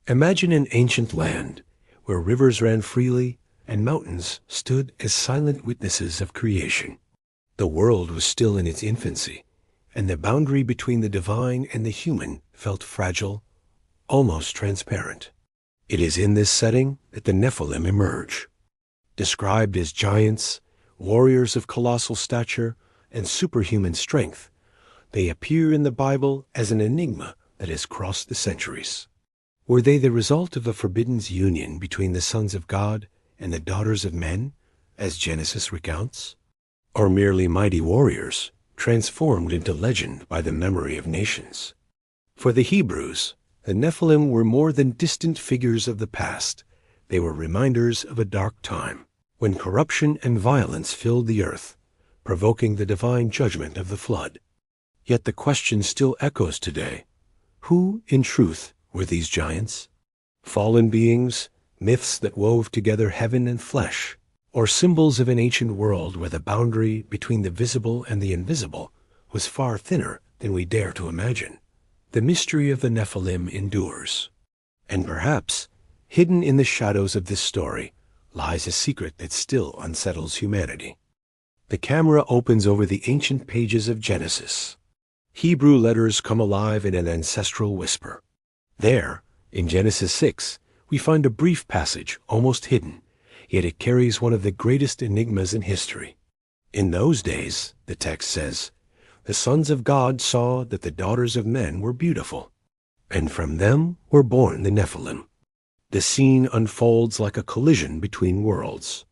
Imagine an ancient land where rivers ran freely and mountains stood as silent witnesses of creation. The world was still in its infancy, and the boundary between the divine and the human felt fragile, almost transparent. It is in this setting that the Nephilim emerge. Described as giants, warriors of colossal stature, and superhuman strength, they appear in the Bible as an enigma that has crossed the centuries. Were they the result of a forbidden union between the sons of God and the daughters of men, as Genesis recounts? Or merely mighty warriors, transformed into legend by the memory of nations? For the Hebrews, the Nephilim were more than distant figures of the past. They were reminders of a dark time, when corruption and violence filled the earth, provoking the divine judgment of the flood. Yet the question still echoes today. Who, in truth, were these giants? Fallen beings, myths that wove together heaven and flesh, or symbols of an ancient world where the boundary between the visible and the invisible was far thinner than we dare to imagine? The mystery of the Nephilim endures. And perhaps, hidden in the shadows of this story, lies a secret that still unsettles humanity. The camera opens over the ancient pages of Genesis. Hebrew letters come alive in an ancestral whisper. There, in Genesis 6, we find a brief passage, almost hidden, yet it carries one of the greatest enigmas in history. In those days, the text says, the sons of God saw that the daughters of men were beautiful, and from them were born the Nephilim. The scene unfolds like a collision between worlds.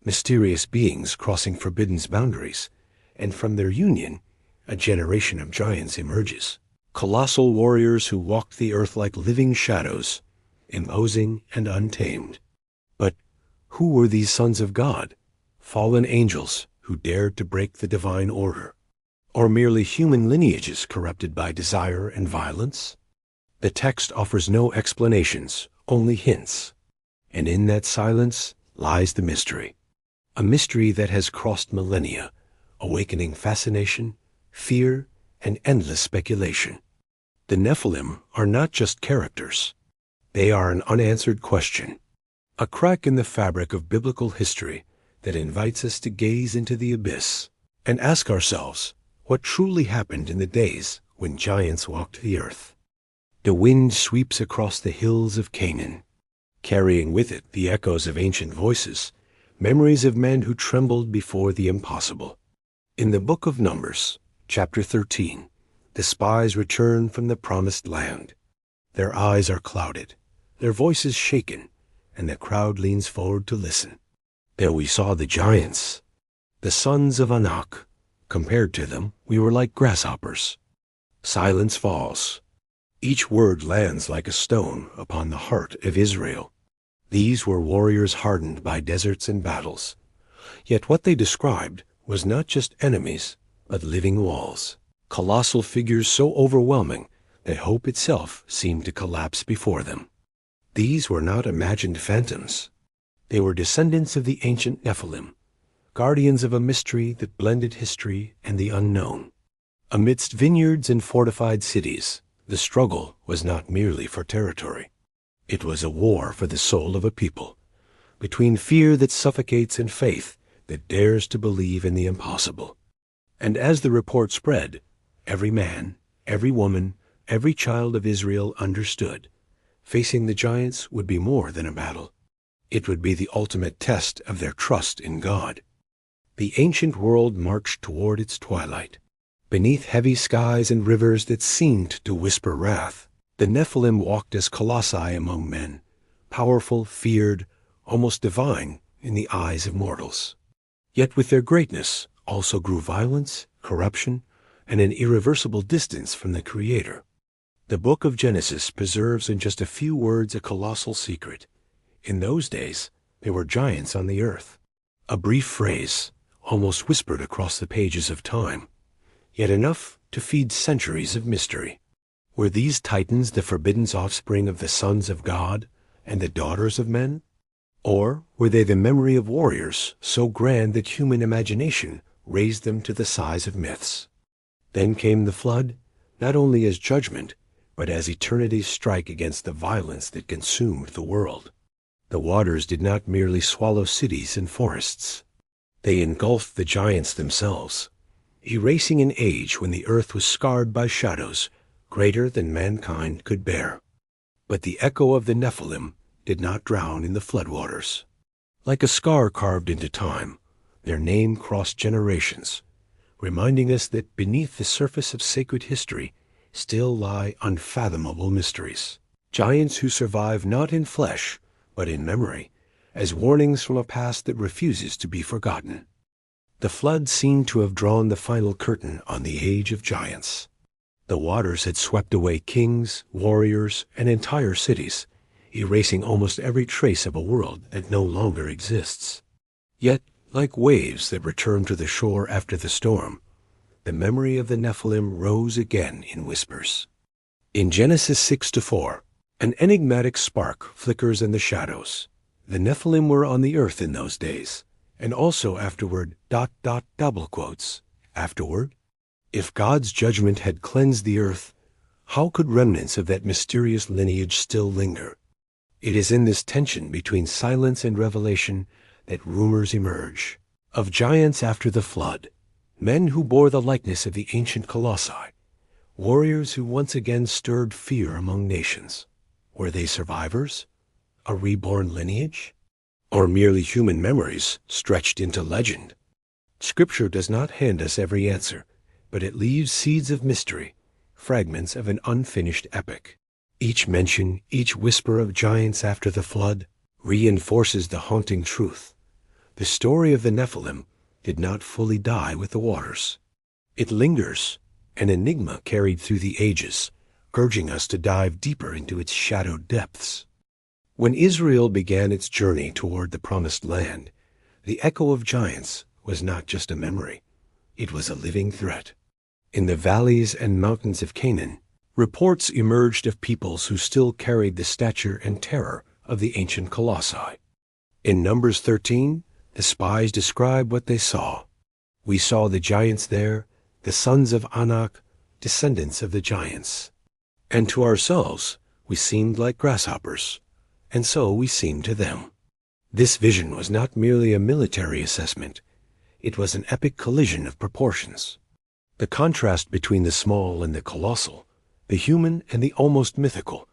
Mysterious beings crossing forbidden boundaries, and from their union, a generation of giants emerges. Colossal warriors who walked the earth like living shadows, imposing and untamed. But who were these sons of God? Fallen angels who dared to break the divine order? Or merely human lineages corrupted by desire and violence? The text offers no explanations, only hints. And in that silence lies the mystery. A mystery that has crossed millennia, awakening fascination, fear, and endless speculation. The Nephilim are not just characters. They are an unanswered question, a crack in the fabric of biblical history that invites us to gaze into the abyss and ask ourselves what truly happened in the days when giants walked the earth. The wind sweeps across the hills of Canaan, carrying with it the echoes of ancient voices, memories of men who trembled before the impossible. In the book of Numbers, chapter 13, the spies return from the promised land. Their eyes are clouded, their voices shaken, and the crowd leans forward to listen. There we saw the giants, the sons of Anak. Compared to them, we were like grasshoppers. Silence falls. Each word lands like a stone upon the heart of Israel. These were warriors hardened by deserts and battles. Yet what they described was not just enemies, but living walls. Colossal figures so overwhelming that hope itself seemed to collapse before them. These were not imagined phantoms. They were descendants of the ancient Nephilim, guardians of a mystery that blended history and the unknown. Amidst vineyards and fortified cities, the struggle was not merely for territory. It was a war for the soul of a people, between fear that suffocates and faith that dares to believe in the impossible. And as the report spread, every man, every woman, every child of Israel understood. Facing the giants would be more than a battle. It would be the ultimate test of their trust in God. The ancient world marched toward its twilight. Beneath heavy skies and rivers that seemed to whisper wrath, the Nephilim walked as colossi among men, powerful, feared, almost divine in the eyes of mortals. Yet with their greatness also grew violence, corruption, and an irreversible distance from the Creator. The book of Genesis preserves in just a few words a colossal secret. In those days, there were giants on the earth. A brief phrase, almost whispered across the pages of time, yet enough to feed centuries of mystery. Were these titans the forbidden offspring of the sons of God and the daughters of men? Or were they the memory of warriors so grand that human imagination raised them to the size of myths? Then came the flood, not only as judgment, but as eternities strike against the violence that consumed the world. The waters did not merely swallow cities and forests. They engulfed the giants themselves, erasing an age when the earth was scarred by shadows greater than mankind could bear. But the echo of the Nephilim did not drown in the floodwaters. Like a scar carved into time, their name crossed generations, reminding us that beneath the surface of sacred history still lie unfathomable mysteries. Giants who survive not in flesh, but in memory, as warnings from a past that refuses to be forgotten. The flood seemed to have drawn the final curtain on the age of giants. The waters had swept away kings, warriors, and entire cities, erasing almost every trace of a world that no longer exists. Yet, like waves that return to the shore after the storm, the memory of the Nephilim rose again in whispers. In Genesis 6-4, an enigmatic spark flickers in the shadows. The Nephilim were on the earth in those days, and also afterward, double quotes, afterward. If God's judgment had cleansed the earth, how could remnants of that mysterious lineage still linger? It is in this tension between silence and revelation that rumors emerge of giants after the flood, men who bore the likeness of the ancient colossi, warriors who once again stirred fear among nations. Were they survivors? A reborn lineage? Or merely human memories stretched into legend? Scripture does not hand us every answer, but it leaves seeds of mystery, fragments of an unfinished epic. Each mention, each whisper of giants after the flood, reinforces the haunting truth. The story of the Nephilim did not fully die with the waters. It lingers, an enigma carried through the ages, urging us to dive deeper into its shadowed depths. When Israel began its journey toward the Promised Land, the echo of giants was not just a memory. It was a living threat. In the valleys and mountains of Canaan, reports emerged of peoples who still carried the stature and terror of the ancient colossi. In Numbers 13, the spies describe what they saw. We saw the giants there, the sons of Anak, descendants of the giants. And to ourselves, we seemed like grasshoppers, and so we seemed to them. This vision was not merely a military assessment. It was an epic collision of proportions. The contrast between the small and the colossal, the human and the almost mythical,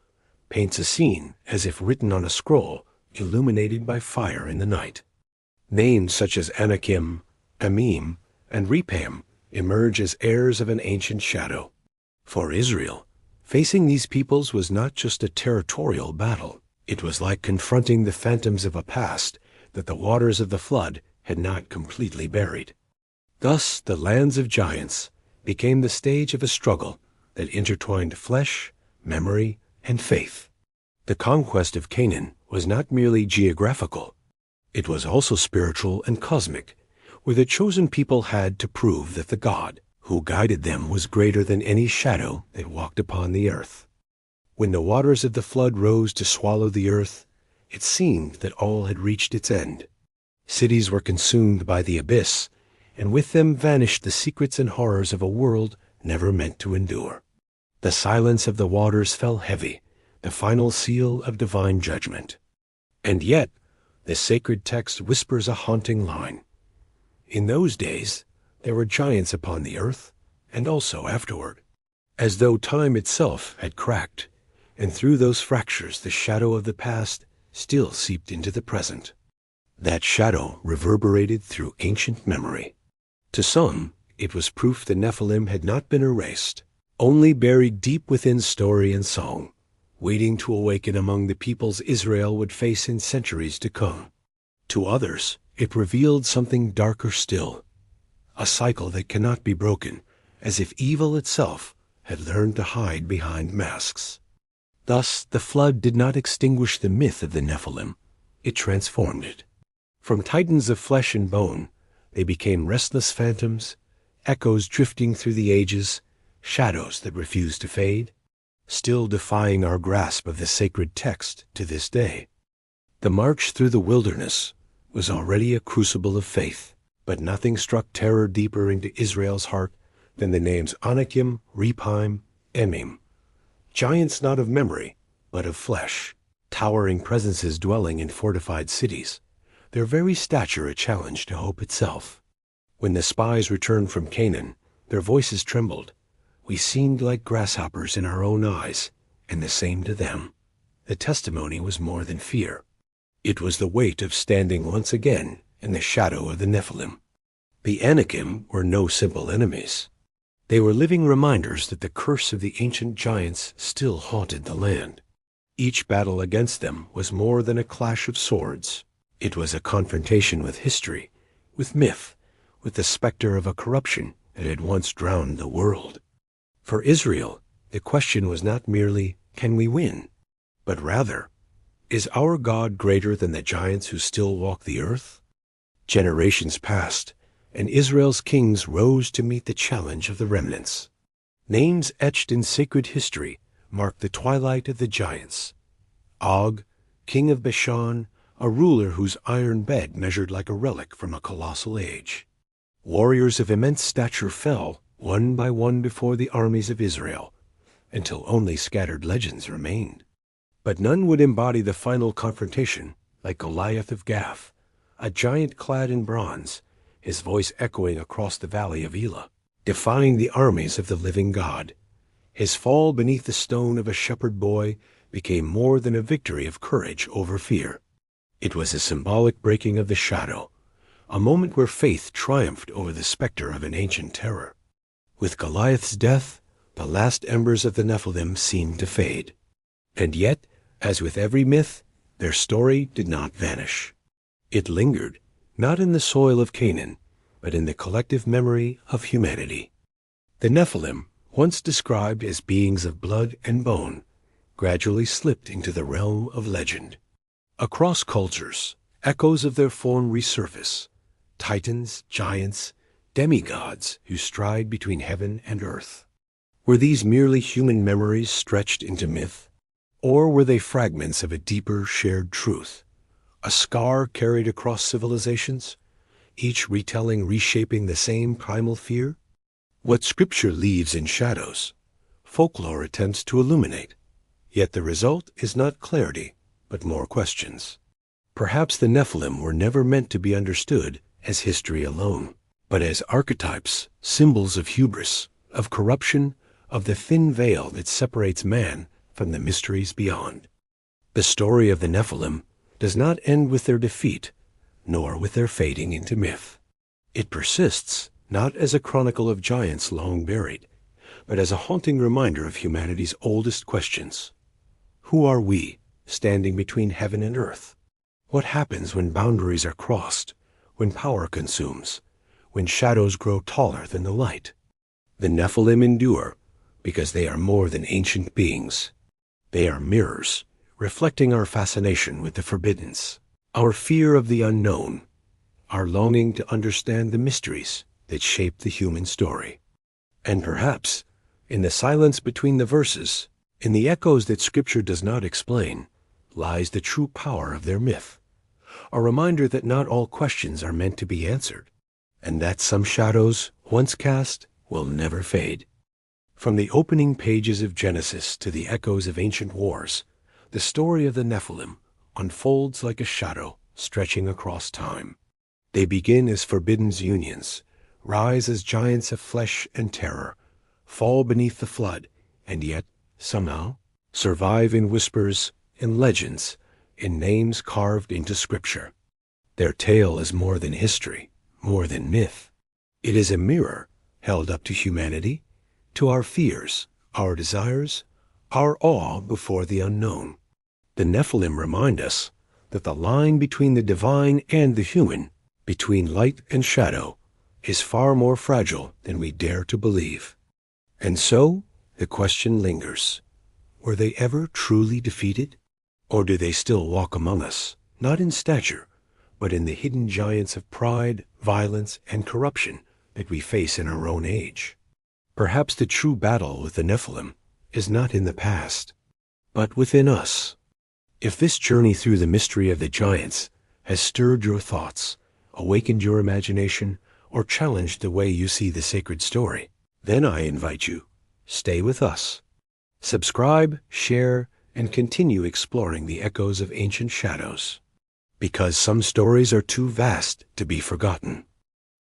paints a scene as if written on a scroll, illuminated by fire in the night. Names such as Anakim, Amim, and Repam emerge as heirs of an ancient shadow. For Israel, facing these peoples was not just a territorial battle. It was like confronting the phantoms of a past that the waters of the flood had not completely buried. Thus, the lands of giants became the stage of a struggle that intertwined flesh, memory, and faith. The conquest of Canaan was not merely geographical. It was also spiritual and cosmic, where the chosen people had to prove that the God who guided them was greater than any shadow that walked upon the earth. When the waters of the flood rose to swallow the earth, it seemed that all had reached its end. Cities were consumed by the abyss, and with them vanished the secrets and horrors of a world never meant to endure. The silence of the waters fell heavy, the final seal of divine judgment. And yet, the sacred text whispers a haunting line. In those days, there were giants upon the earth, and also afterward, as though time itself had cracked, and through those fractures the shadow of the past still seeped into the present. That shadow reverberated through ancient memory. To some, it was proof the Nephilim had not been erased, only buried deep within story and song, waiting to awaken among the peoples Israel would face in centuries to come. To others, it revealed something darker still, a cycle that cannot be broken, as if evil itself had learned to hide behind masks. Thus, the flood did not extinguish the myth of the Nephilim, it transformed it. From titans of flesh and bone, they became restless phantoms, echoes drifting through the ages, shadows that refused to fade, still defying our grasp of the sacred text to this day. The march through the wilderness was already a crucible of faith, but nothing struck terror deeper into Israel's heart than the names Anakim, Rephaim, Emim. giants not of memory, but of flesh, towering presences dwelling in fortified cities, their very stature a challenge to hope itself. When the spies returned from Canaan, their voices trembled. We seemed like grasshoppers in our own eyes, and the same to them. The testimony was more than fear. It was the weight of standing once again in the shadow of the Nephilim. The Anakim were no simple enemies. They were living reminders that the curse of the ancient giants still haunted the land. Each battle against them was more than a clash of swords. It was a confrontation with history, with myth, with the specter of a corruption that had once drowned the world. For Israel, the question was not merely, can we win? But rather, is our God greater than the giants who still walk the earth? Generations passed, and Israel's kings rose to meet the challenge of the remnants. Names etched in sacred history mark the twilight of the giants. Og, king of Bashan, a ruler whose iron bed measured like a relic from a colossal age. Warriors of immense stature fell, one by one before the armies of Israel, until only scattered legends remained. But none would embody the final confrontation like Goliath of Gath, a giant clad in bronze, his voice echoing across the valley of Elah, defying the armies of the living God. His fall beneath the stone of a shepherd boy became more than a victory of courage over fear. It was a symbolic breaking of the shadow, a moment where faith triumphed over the specter of an ancient terror. With Goliath's death, the last embers of the Nephilim seemed to fade. And yet, as with every myth, their story did not vanish. It lingered, not in the soil of Canaan, but in the collective memory of humanity. The Nephilim, once described as beings of blood and bone, gradually slipped into the realm of legend. Across cultures, echoes of their form resurface. Titans, giants, demigods who stride between heaven and earth. Were these merely human memories stretched into myth? Or were they fragments of a deeper shared truth? A scar carried across civilizations, each retelling reshaping the same primal fear? What Scripture leaves in shadows, folklore attempts to illuminate. Yet the result is not clarity, but more questions. Perhaps the Nephilim were never meant to be understood as history alone, but as archetypes, symbols of hubris, of corruption, of the thin veil that separates man from the mysteries beyond. The story of the Nephilim does not end with their defeat, nor with their fading into myth. It persists not as a chronicle of giants long buried, but as a haunting reminder of humanity's oldest questions. Who are we, standing between heaven and earth? What happens when boundaries are crossed, when power consumes, when shadows grow taller than the light? The Nephilim endure because they are more than ancient beings. They are mirrors, reflecting our fascination with the forbidden, our fear of the unknown, our longing to understand the mysteries that shape the human story. And perhaps, in the silence between the verses, in the echoes that Scripture does not explain, lies the true power of their myth, a reminder that not all questions are meant to be answered, and that some shadows, once cast, will never fade. From the opening pages of Genesis to the echoes of ancient wars, the story of the Nephilim unfolds like a shadow stretching across time. They begin as forbidden unions, rise as giants of flesh and terror, fall beneath the flood, and yet, somehow, survive in whispers, in legends, in names carved into Scripture. Their tale is more than history, more than myth. It is a mirror held up to humanity, to our fears, our desires, our awe before the unknown. The Nephilim remind us that the line between the divine and the human, between light and shadow, is far more fragile than we dare to believe. And so, the question lingers. Were they ever truly defeated? Or do they still walk among us, not in stature, but in the hidden giants of pride, violence, and corruption that we face in our own age? Perhaps the true battle with the Nephilim is not in the past, but within us. If this journey through the mystery of the giants has stirred your thoughts, awakened your imagination, or challenged the way you see the sacred story, then I invite you, stay with us. Subscribe, share, and continue exploring the echoes of ancient shadows. Because some stories are too vast to be forgotten.